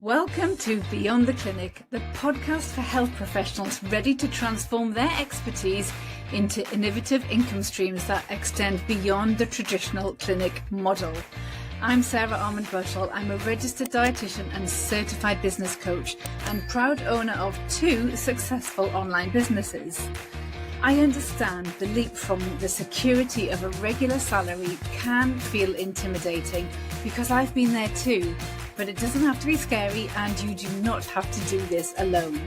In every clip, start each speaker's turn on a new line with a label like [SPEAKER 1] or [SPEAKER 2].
[SPEAKER 1] Welcome to Beyond the Clinic, the podcast for health professionals ready to transform their expertise into innovative income streams that extend beyond the traditional clinic model. I'm Sarah Armand-Bushell. I'm a registered dietitian and certified business coach and proud owner of 2 successful online businesses. I understand the leap from the security of a regular salary can feel intimidating because I've been there too. But it doesn't have to be scary, and you do not have to do this alone.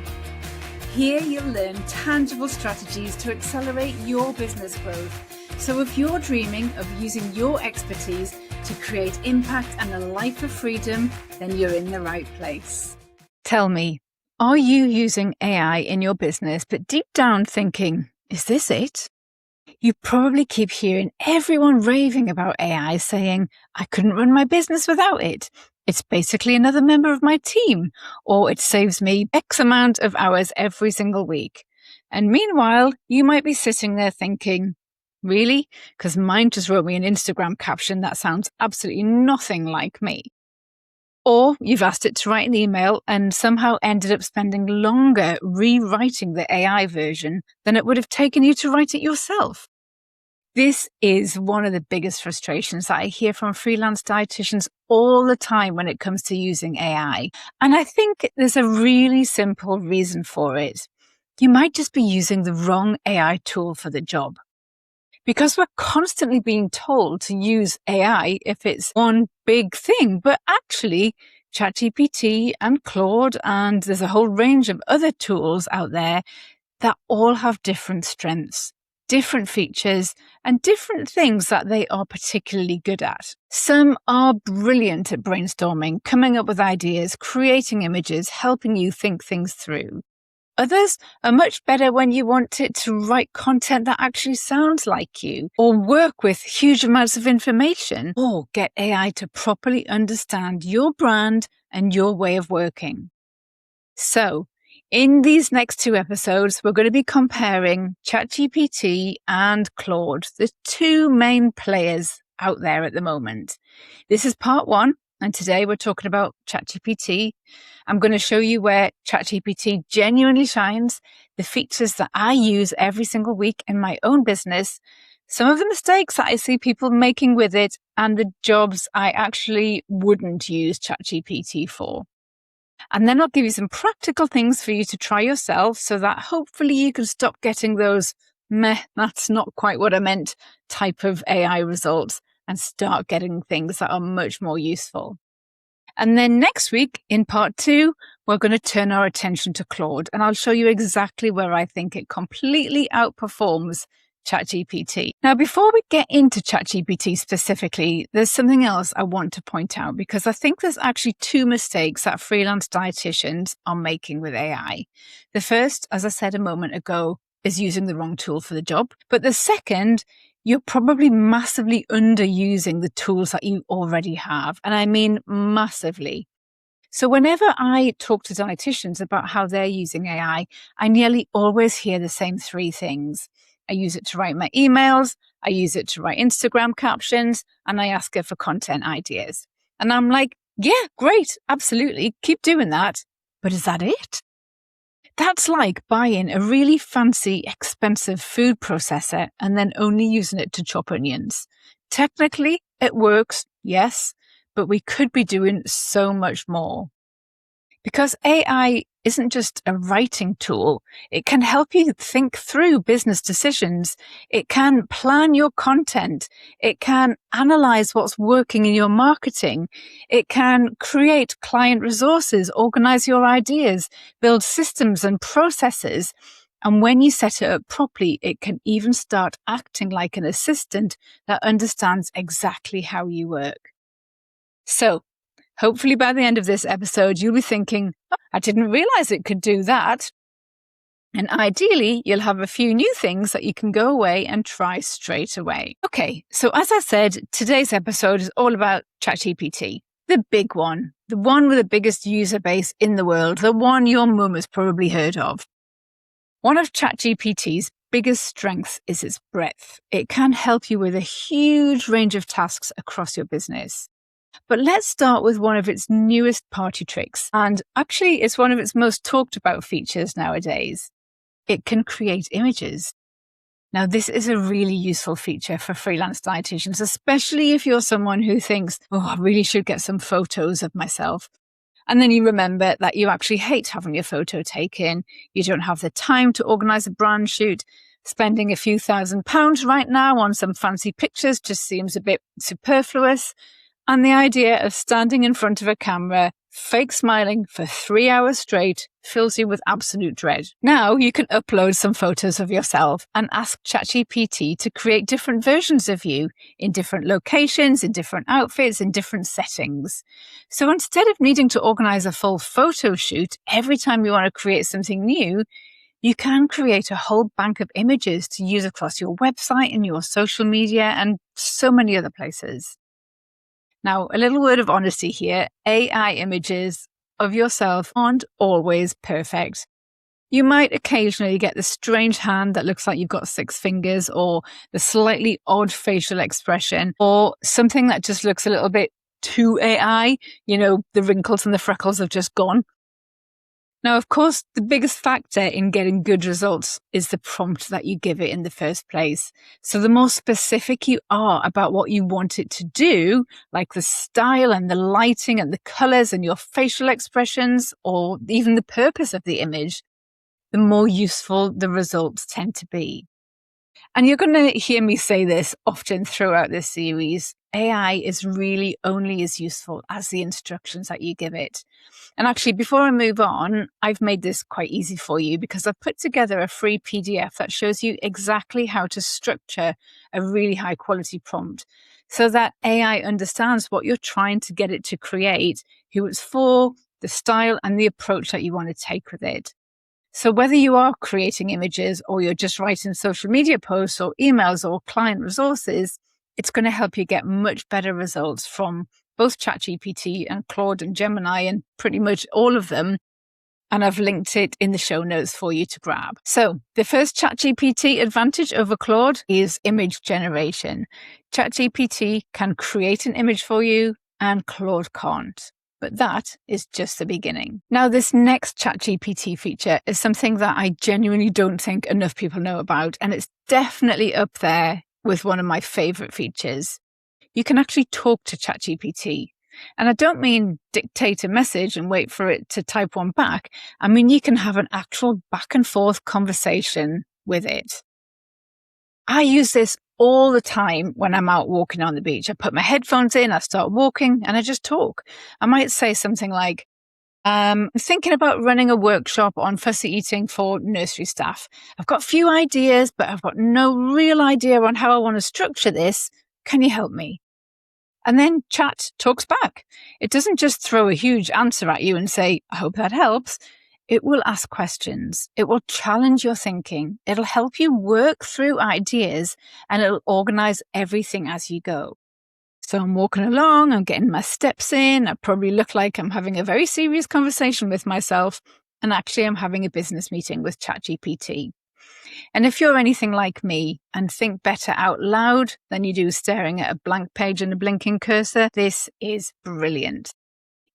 [SPEAKER 1] Here you'll learn tangible strategies to accelerate your business growth. So if you're dreaming of using your expertise to create impact and a life of freedom, then you're in the right place. Tell me, are you using AI in your business, but deep down thinking, is this it? You probably keep hearing everyone raving about AI, saying, I couldn't run my business without it. It's basically another member of my team, or it saves me X amount of hours every single week. And meanwhile, you might be sitting there thinking, really? Because mine just wrote me an Instagram caption that sounds absolutely nothing like me. Or you've asked it to write an email and somehow ended up spending longer rewriting the AI version than it would have taken you to write it yourself. This is one of the biggest frustrations that I hear from freelance dietitians all the time when it comes to using AI. And I think there's a really simple reason for it. You might just be using the wrong AI tool for the job. Because we're constantly being told to use AI if it's one big thing, but actually ChatGPT and Claude, and there's a whole range of other tools out there that all have different strengths, different features, and different things that they are particularly good at. Some are brilliant at brainstorming, coming up with ideas, creating images, helping you think things through. Others are much better when you want it to write content that actually sounds like you, or work with huge amounts of information, or get AI to properly understand your brand and your way of working. So, in these next 2 episodes, we're going to be comparing ChatGPT and Claude, the 2 main players out there at the moment. This is part 1, and today we're talking about ChatGPT. I'm going to show you where ChatGPT genuinely shines, the features that I use every single week in my own business, some of the mistakes that I see people making with it, and the jobs I actually wouldn't use ChatGPT for. And then I'll give you some practical things for you to try yourself so that hopefully you can stop getting those meh, that's not quite what I meant type of AI results and start getting things that are much more useful. And then next week in part 2, we're going to turn our attention to Claude, and I'll show you exactly where I think it completely outperforms ChatGPT. Now, before we get into ChatGPT specifically, there's something else I want to point out because I think there's actually 2 mistakes that freelance dietitians are making with AI. The first, as I said a moment ago, is using the wrong tool for the job. But the second, you're probably massively underusing the tools that you already have. And I mean massively. So whenever I talk to dietitians about how they're using AI, I nearly always hear the same 3 things. I use it to write my emails, I use it to write Instagram captions, and I ask her for content ideas. And I'm like, yeah, great, absolutely, keep doing that. But is that it? That's like buying a really fancy, expensive food processor and then only using it to chop onions. Technically, it works, yes, but we could be doing so much more. Because AI isn't just a writing tool, it can help you think through business decisions. It can plan your content. It can analyze what's working in your marketing. It can create client resources, organize your ideas, build systems and processes. And when you set it up properly, it can even start acting like an assistant that understands exactly how you work. So, hopefully by the end of this episode, you'll be thinking, oh, I didn't realize it could do that. And ideally, you'll have a few new things that you can go away and try straight away. Okay, so as I said, today's episode is all about ChatGPT, the big one, the one with the biggest user base in the world, the one your mum has probably heard of. One of ChatGPT's biggest strengths is its breadth. It can help you with a huge range of tasks across your business. But let's start with one of its newest party tricks. And actually, it's one of its most talked about features nowadays. It can create images. Now, this is a really useful feature for freelance dietitians, especially if you're someone who thinks, oh, I really should get some photos of myself. And then you remember that you actually hate having your photo taken. You don't have the time to organize a brand shoot. Spending a few £1,000s right now on some fancy pictures just seems a bit superfluous. And the idea of standing in front of a camera, fake smiling for 3 hours straight fills you with absolute dread. Now you can upload some photos of yourself and ask ChatGPT to create different versions of you in different locations, in different outfits, in different settings. So instead of needing to organize a full photo shoot every time you want to create something new, you can create a whole bank of images to use across your website and your social media and so many other places. Now, a little word of honesty here. AI images of yourself aren't always perfect. You might occasionally get the strange hand that looks like you've got 6 fingers, or the slightly odd facial expression, or something that just looks a little bit too AI. The wrinkles and the freckles have just gone. Now, of course, the biggest factor in getting good results is the prompt that you give it in the first place. So the more specific you are about what you want it to do, like the style and the lighting and the colors and your facial expressions, or even the purpose of the image, the more useful the results tend to be. And you're going to hear me say this often throughout this series. AI is really only as useful as the instructions that you give it. And actually, before I move on, I've made this quite easy for you because I've put together a free PDF that shows you exactly how to structure a really high quality prompt so that AI understands what you're trying to get it to create, who it's for, the style and the approach that you want to take with it. So whether you are creating images or you're just writing social media posts or emails or client resources, it's going to help you get much better results from both ChatGPT and Claude and Gemini and pretty much all of them. And I've linked it in the show notes for you to grab. So the first ChatGPT advantage over Claude is image generation. ChatGPT can create an image for you and Claude can't. But that is just the beginning. Now, this next ChatGPT feature is something that I genuinely don't think enough people know about, and it's definitely up there with one of my favorite features. You can actually talk to ChatGPT. And I don't mean dictate a message and wait for it to type one back. I mean, you can have an actual back and forth conversation with it. I use this all the time when I'm out walking on the beach. I put my headphones in, I start walking, and I just talk. I might say something like, I'm thinking about running a workshop on fussy eating for nursery staff. I've got a few ideas, but I've got no real idea on how I want to structure this. Can you help me? And then Chat talks back. It doesn't just throw a huge answer at you and say, I hope that helps. It will ask questions. It will challenge your thinking. It'll help you work through ideas and it'll organize everything as you go. So I'm walking along, I'm getting my steps in. I probably look like I'm having a very serious conversation with myself. And actually, I'm having a business meeting with ChatGPT. And if you're anything like me and think better out loud than you do staring at a blank page and a blinking cursor, this is brilliant.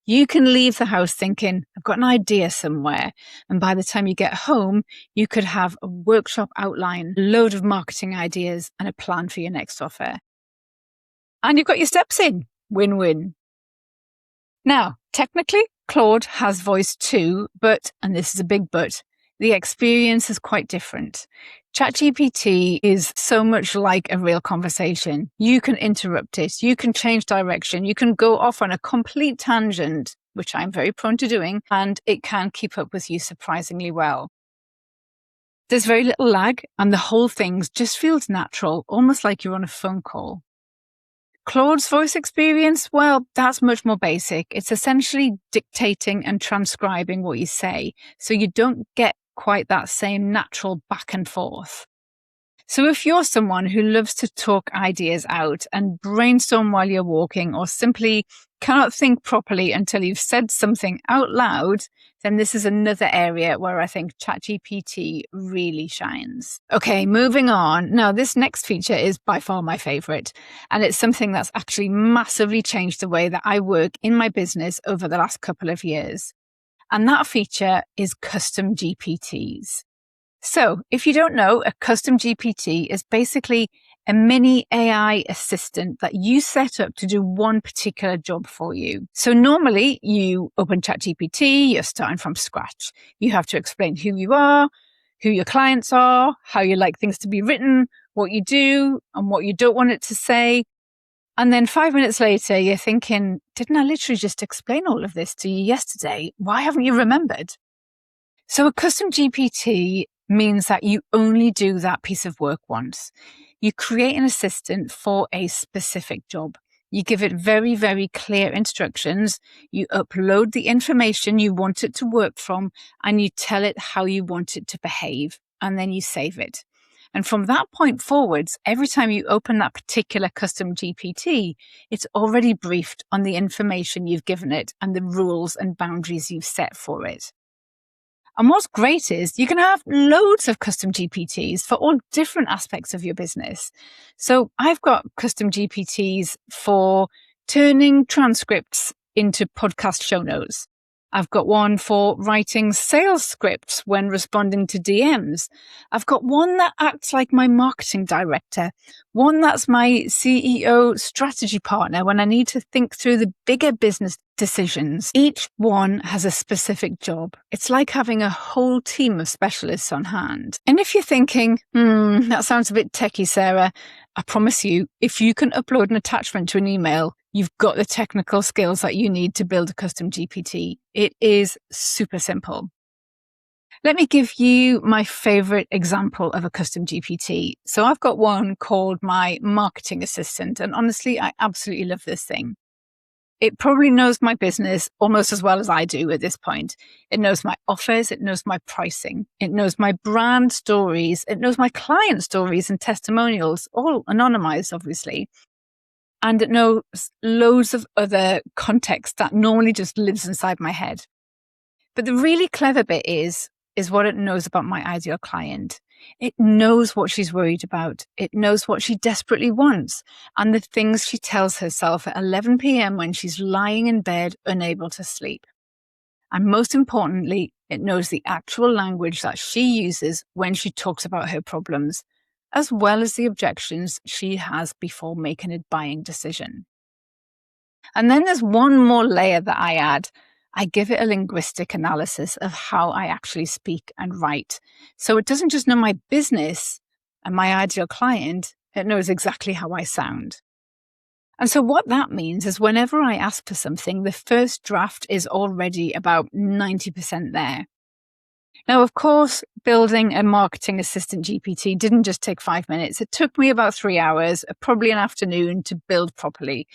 [SPEAKER 1] You can leave the house thinking, I've got an idea somewhere. And by the time you get home, you could have a workshop outline, a load of marketing ideas, and a plan for your next offer. And you've got your steps in. Win-win. Now, technically, Claude has voice too, but, and this is a big but, the experience is quite different. ChatGPT is so much like a real conversation. You can interrupt it. You can change direction. You can go off on a complete tangent, which I'm very prone to doing, and it can keep up with you surprisingly well. There's very little lag, and the whole thing just feels natural, almost like you're on a phone call. Claude's voice experience, well, that's much more basic. It's essentially dictating and transcribing what you say, so you don't get quite that same natural back and forth. So if you're someone who loves to talk ideas out and brainstorm while you're walking, or simply cannot think properly until you've said something out loud, then this is another area where I think ChatGPT really shines. Okay, moving on. Now, this next feature is by far my favorite, and it's something that's actually massively changed the way that I work in my business over the last couple of years. And that feature is custom GPTs. So if you don't know, a custom GPT is basically a mini AI assistant that you set up to do one particular job for you. So normally you open ChatGPT, you're starting from scratch. You have to explain who you are, who your clients are, how you like things to be written, what you do and what you don't want it to say. And then 5 minutes later, you're thinking, didn't I literally just explain all of this to you yesterday? Why haven't you remembered? So a custom GPT means that you only do that piece of work once. You create an assistant for a specific job. You give it very, very clear instructions. You upload the information you want it to work from, and you tell it how you want it to behave, and then you save it. And from that point forwards, every time you open that particular custom GPT, it's already briefed on the information you've given it and the rules and boundaries you've set for it. And what's great is you can have loads of custom GPTs for all different aspects of your business. So I've got custom GPTs for turning transcripts into podcast show notes. I've got one for writing sales scripts when responding to DMs. I've got one that acts like my marketing director, one that's my CEO strategy partner when I need to think through the bigger business decisions. Each one has a specific job. It's like having a whole team of specialists on hand. And if you're thinking, that sounds a bit techie, Sarah, I promise you, if you can upload an attachment to an email, you've got the technical skills that you need to build a custom GPT. It is super simple. Let me give you my favorite example of a custom GPT. So I've got one called my marketing assistant, and honestly, I absolutely love this thing. It probably knows my business almost as well as I do at this point. It knows my offers. It knows my pricing. It knows my brand stories. It knows my client stories and testimonials, all anonymized, obviously. And it knows loads of other context that normally just lives inside my head. But the really clever bit is what it knows about my ideal client. It knows what she's worried about. It knows what she desperately wants and the things she tells herself at 11 p.m. when she's lying in bed, unable to sleep. And most importantly, it knows the actual language that she uses when she talks about her problems, as well as the objections she has before making a buying decision. And then there's one more layer that I add. I give it a linguistic analysis of how I actually speak and write. So it doesn't just know my business and my ideal client, it knows exactly how I sound. And so what that means is whenever I ask for something, the first draft is already about 90% there. Now, of course, building a marketing assistant GPT didn't just take 5 minutes. It took me about 3 hours, probably an afternoon to build properly.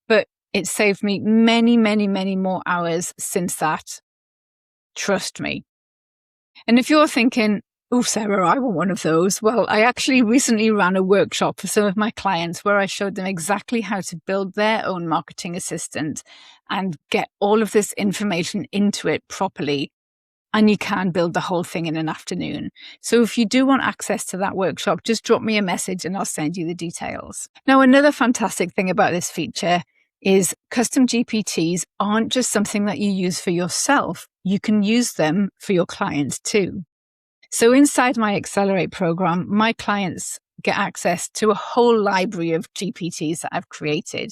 [SPEAKER 1] But it saved me many, many, many more hours since that. Trust me. And if you're thinking, oh, Sarah, I want one of those. Well, I actually recently ran a workshop for some of my clients where I showed them exactly how to build their own marketing assistant and get all of this information into it properly. And you can build the whole thing in an afternoon. So if you do want access to that workshop, just drop me a message and I'll send you the details. Now, another fantastic thing about this feature is custom GPTs aren't just something that you use for yourself. You can use them for your clients too. So inside my Accelerate program, my clients get access to a whole library of GPTs that I've created.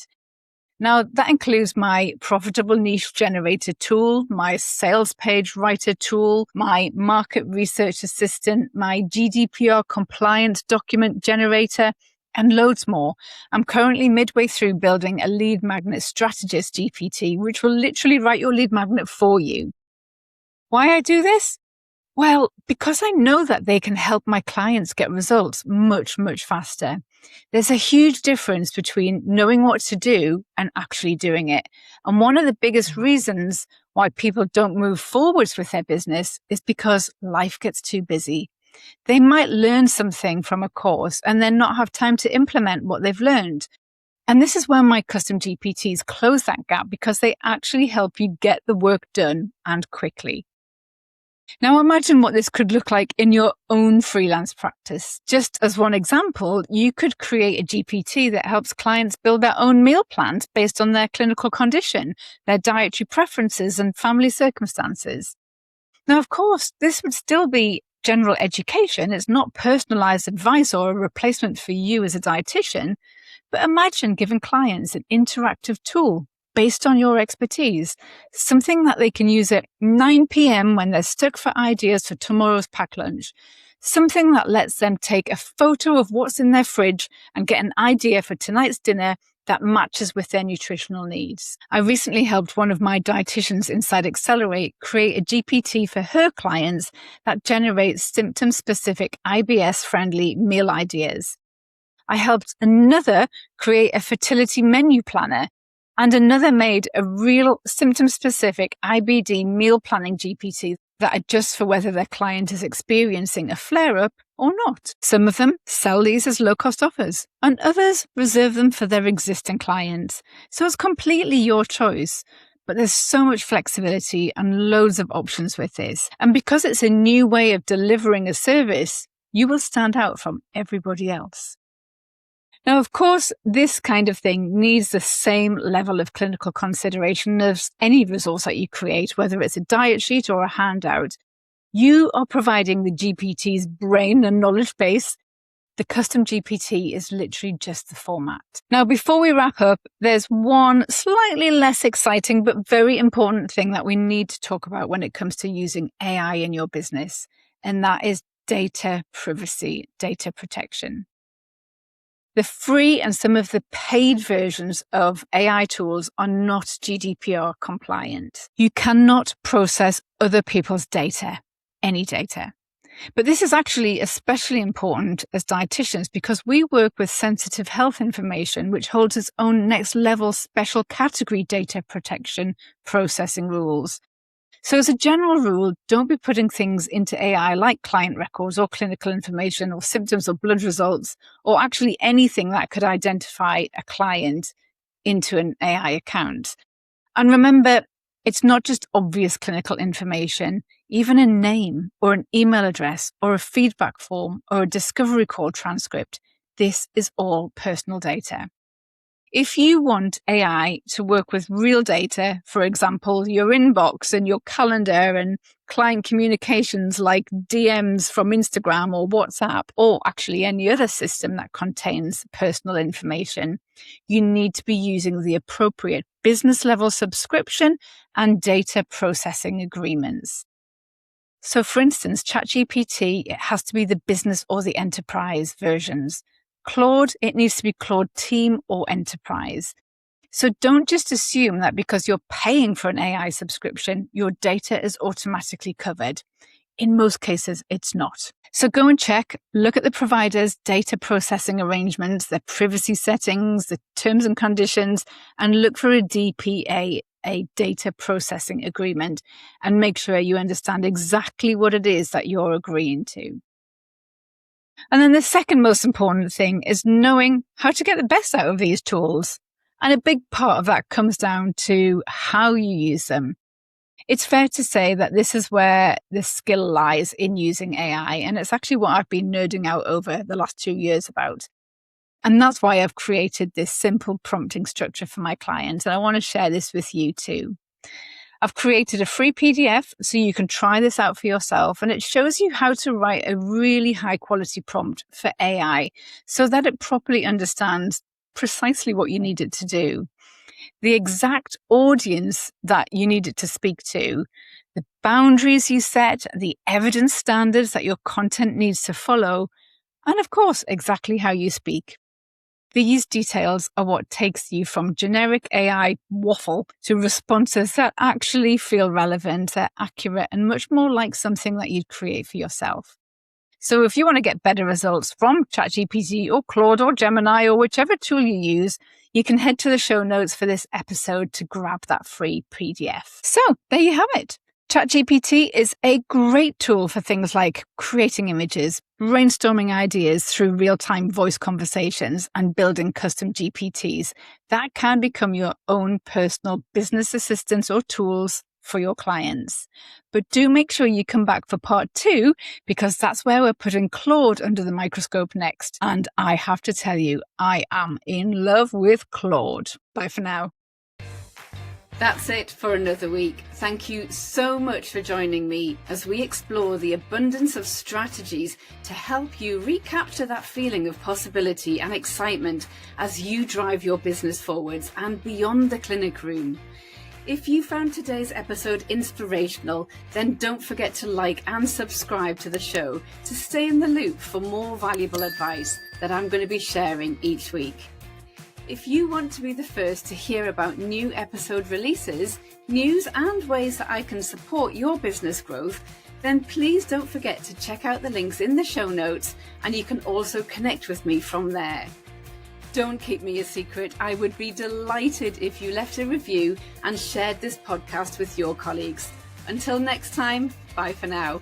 [SPEAKER 1] Now, that includes my profitable niche generator tool, my sales page writer tool, my market research assistant, my GDPR compliant document generator, and loads more. I'm currently midway through building a lead magnet strategist GPT, which will literally write your lead magnet for you. Why I do this? Well, because I know that they can help my clients get results much, much faster. There's a huge difference between knowing what to do and actually doing it. And one of the biggest reasons why people don't move forwards with their business is because life gets too busy. They might learn something from a course and then not have time to implement what they've learned. And this is where my custom GPTs close that gap, because they actually help you get the work done and quickly. Now imagine what this could look like in your own freelance practice. Just as one example, you could create a GPT that helps clients build their own meal plans based on their clinical condition, their dietary preferences, and family circumstances. Now, of course, this would still be general education. It's not personalized advice or a replacement for you as a dietitian. But imagine giving clients an interactive tool based on your expertise, something that they can use at 9 p.m. when they're stuck for ideas for tomorrow's packed lunch, something that lets them take a photo of what's in their fridge and get an idea for tonight's dinner that matches with their nutritional needs. I recently helped one of my dietitians inside Accelerate create a GPT for her clients that generates symptom-specific IBS-friendly meal ideas. I helped another create a fertility menu planner, and another made a real symptom-specific IBD meal planning GPT that adjusts for whether their client is experiencing a flare-up or not. Some of them sell these as low-cost offers, and others reserve them for their existing clients. So it's completely your choice. But there's so much flexibility and loads of options with this. And because it's a new way of delivering a service, you will stand out from everybody else. Now, of course, this kind of thing needs the same level of clinical consideration as any resource that you create, whether it's a diet sheet or a handout. You are providing the GPT's brain and knowledge base. The custom GPT is literally just the format. Now, before we wrap up, there's one slightly less exciting but very important thing that we need to talk about when it comes to using AI in your business, and that is data privacy, data protection. The free and some of the paid versions of AI tools are not GDPR compliant. You cannot process other people's data, any data. But this is actually especially important as dietitians because we work with sensitive health information, which holds its own next level special category data protection processing rules. So as a general rule, don't be putting things into AI like client records or clinical information or symptoms or blood results, or actually anything that could identify a client into an AI account. And remember, it's not just obvious clinical information. Even a name or an email address or a feedback form or a discovery call transcript, this is all personal data. If you want AI to work with real data, for example, your inbox and your calendar and client communications like DMs from Instagram or WhatsApp, or actually any other system that contains personal information, you need to be using the appropriate business level subscription and data processing agreements. So for instance, ChatGPT, it has to be the business or the enterprise versions. Claude, it needs to be Claude Team or Enterprise. So don't just assume that because you're paying for an AI subscription, your data is automatically covered. In most cases, it's not. So go and check, look at the provider's data processing arrangements, their privacy settings, the terms and conditions, and look for a DPA, a data processing agreement, and make sure you understand exactly what it is that you're agreeing to. And then the second most important thing is knowing how to get the best out of these tools. And a big part of that comes down to how you use them. It's fair to say that this is where the skill lies in using AI. And it's actually what I've been nerding out over the last 2 years about. And that's why I've created this simple prompting structure for my clients. And I want to share this with you too. I've created a free PDF so you can try this out for yourself, and it shows you how to write a really high quality prompt for AI so that it properly understands precisely what you need it to do, the exact audience that you need it to speak to, the boundaries you set, the evidence standards that your content needs to follow, and of course, exactly how you speak. These details are what takes you from generic AI waffle to responses that actually feel relevant, they're accurate, and much more like something that you'd create for yourself. So if you want to get better results from ChatGPT or Claude or Gemini or whichever tool you use, you can head to the show notes for this episode to grab that free PDF. So there you have it. ChatGPT is a great tool for things like creating images, brainstorming ideas through real-time voice conversations, and building custom GPTs that can become your own personal business assistants or tools for your clients. But do make sure you come back for part 2, because that's where we're putting Claude under the microscope next. And I have to tell you, I am in love with Claude. Bye for now. That's it for another week. Thank you so much for joining me as we explore the abundance of strategies to help you recapture that feeling of possibility and excitement as you drive your business forwards and beyond the clinic room. If you found today's episode inspirational, then don't forget to like and subscribe to the show to stay in the loop for more valuable advice that I'm going to be sharing each week. If you want to be the first to hear about new episode releases, news and ways that I can support your business growth, then please don't forget to check out the links in the show notes, and you can also connect with me from there. Don't keep me a secret. I would be delighted if you left a review and shared this podcast with your colleagues. Until next time, bye for now.